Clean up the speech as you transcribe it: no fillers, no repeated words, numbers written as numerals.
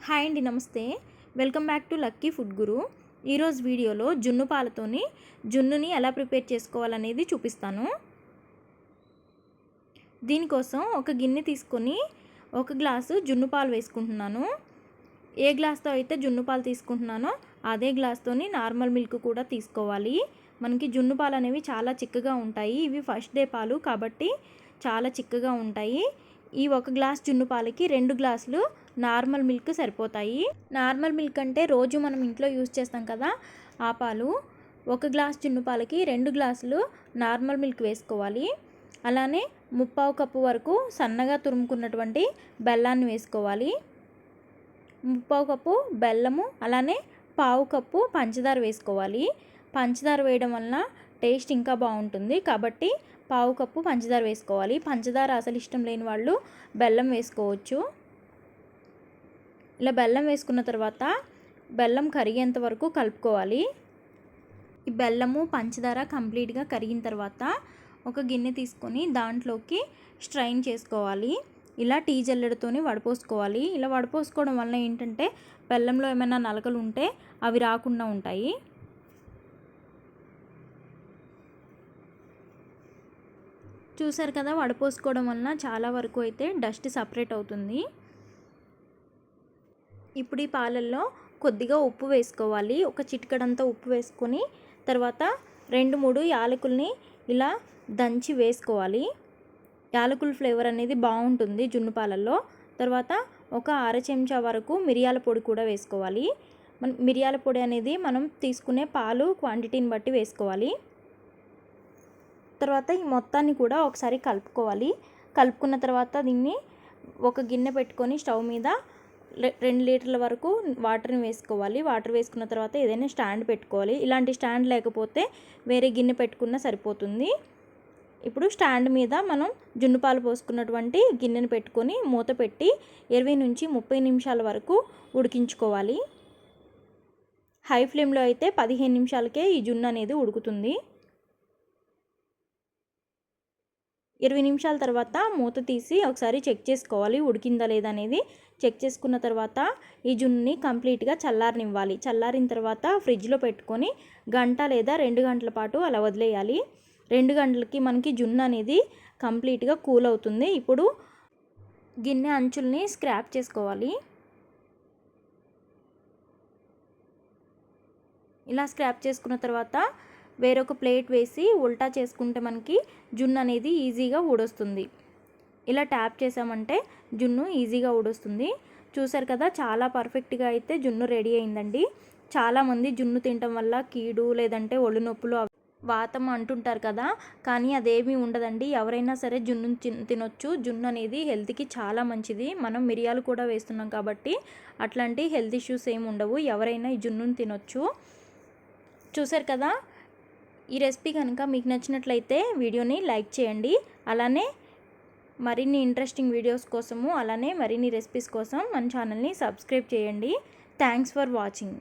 Hi అండి, నమస్తే. Welcome back to Lucky Food Guru. ఈరోజు వీడియోలో జున్ను పాలతోని జున్నుని ఎలా ప్రిపేర్ చేసుకోవాలనేది చూపిస్తాను. దీనికోసం ఒక గిన్నె తీసుకొని 1 గ్లాసు జున్ను పాలు వేసుకుంటున్నాను. ఏ గ్లాస్తో అయితే జున్ను పాలు తీసుకుంటున్నానో అదే గ్లాస్తోని నార్మల్ మిల్క్ కూడా తీసుకోవాలి. మనకి జున్ను పాలు అనేవి చాలా చిక్కగా ఉంటాయి. ఇవి ఫస్ట్ డే పాలు కాబట్టి చాలా చిక్కగా ఉంటాయి. ఈ 1 గ్లాస్ జున్ను పాలకి 2 గ్లాసులు నార్మల్ మిల్క్ సరిపోతాయి. నార్మల్ మిల్క్ అంటే రోజు మనం ఇంట్లో యూజ్ చేస్తాం కదా, ఆ పాలు. 1 గ్లాస్ జున్ను పాలకి 2 గ్లాసులు నార్మల్ మిల్క్ వేసుకోవాలి. అలానే 3/4 కప్పు వరకు సన్నగా తురుముకున్నటువంటి బెల్లాన్ని వేసుకోవాలి. 3/4 కప్పు బెల్లము, అలానే 1/4 కప్పు పంచదార వేసుకోవాలి. పంచదార వేయడం వలన టేస్ట్ ఇంకా బాగుంటుంది కాబట్టి 1/4 కప్పు పంచదార వేసుకోవాలి. పంచదార అసలు ఇష్టం లేని వాళ్ళు బెల్లం వేసుకోవచ్చు. ఇలా బెల్లం వేసుకున్న తర్వాత బెల్లం కరిగేంత వరకు కలుపుకోవాలి. ఈ బెల్లము పంచదార కంప్లీట్గా కరిగిన తర్వాత ఒక గిన్నె తీసుకొని దాంట్లోకి స్ట్రైన్ చేసుకోవాలి. ఇలా టీ జల్లెడతోని వడపోసుకోవాలి. ఇలా వడపోసుకోవడం వలన ఏంటంటే బెల్లంలో ఏమైనా నలకలు ఉంటే అవి రాకుండా ఉంటాయి. చూసారు కదా, వడపోసుకోవడం వలన చాలా వరకు అయితే డస్ట్ సపరేట్ అవుతుంది. ఇప్పుడు ఈ పాలల్లో కొద్దిగా ఉప్పు వేసుకోవాలి. ఒక చిటికెడంతా ఉప్పు వేసుకొని తర్వాత 2-3 యాలకుల్ని ఇలా దంచి వేసుకోవాలి. యాలకుల ఫ్లేవర్ అనేది బాగుంటుంది జున్ను పాలల్లో. తర్వాత ఒక అర చెంచా వరకు మిరియాల పొడి కూడా వేసుకోవాలి. మిరియాల పొడి అనేది మనం తీసుకునే పాలు క్వాంటిటీని బట్టి వేసుకోవాలి. తర్వాత ఈ మొత్తాన్ని కూడా ఒకసారి కలుపుకోవాలి. కలుపుకున్న తర్వాత దీన్ని ఒక గిన్నె పెట్టుకొని స్టవ్ మీద 2 లీటర్ల వరకు వాటర్ని వేసుకోవాలి. వాటర్ వేసుకున్న తర్వాత ఏదైనా స్టాండ్ పెట్టుకోవాలి. ఇలాంటి స్టాండ్ లేకపోతే వేరే గిన్నె పెట్టుకున్నా సరిపోతుంది. ఇప్పుడు స్టాండ్ మీద మనం జున్ను పాలు పోసుకున్నటువంటి గిన్నెను పెట్టుకొని మూత పెట్టి 20 నుంచి 30 నిమిషాల వరకు ఉడికించుకోవాలి. హై ఫ్లేమ్లో అయితే 15 నిమిషాలకే ఈ జున్ను అనేది ఉడుకుతుంది. 20 నిమిషాల తర్వాత మూత తీసి ఒకసారి చెక్ చేసుకోవాలి ఉడికిందా లేదా అనేది. చెక్ చేసుకున్న తర్వాత ఈ జున్నుని కంప్లీట్గా చల్లారనివ్వాలి. చల్లారిన తర్వాత ఫ్రిడ్జ్లో పెట్టుకొని 1 గంట లేదా 2 గంటల పాటు అలా వదిలేయాలి. 2 గంటలకి మనకి జున్ను అనేది కంప్లీట్గా కూల్ అవుతుంది. ఇప్పుడు గిన్నె అంచుల్ని స్క్రాప్ చేసుకోవాలి. ఇలా స్క్రాప్ చేసుకున్న తర్వాత వేరొక ప్లేట్ వేసి ఉల్టా చేసుకుంటే మనకి జున్ను అనేది ఈజీగా ఊడొస్తుంది. ఇలా ట్యాప్ చేసామంటే జున్ను ఈజీగా ఊడొస్తుంది. చూసారు కదా, చాలా పర్ఫెక్ట్గా అయితే జున్ను రెడీ అయిందండి. చాలామంది జున్ను తినటం వల్ల కీడు లేదంటే ఒళ్ళు నొప్పులు వాతం అంటుంటారు కదా, కానీ అదేమీ ఉండదండి. ఎవరైనా సరే జున్ను తినొచ్చు. జున్ను అనేది హెల్త్కి చాలా మంచిది. మనం మిరియాలు కూడా వేస్తున్నాం కాబట్టి అట్లాంటి హెల్త్ ఇష్యూస్ ఏమి ఉండవు. ఎవరైనా ఈ జున్నుని తినొచ్చు. చూసారు కదా, ఈ రెసిపీ కనుక మీకు నచ్చినట్లయితే వీడియోని లైక్ చేయండి. అలానే మరిన్ని ఇంట్రెస్టింగ్ వీడియోస్ కోసము అలానే మరిన్ని రెసిపీస్ కోసం మన ఛానల్ని సబ్స్క్రైబ్ చేయండి. Thanks for watching.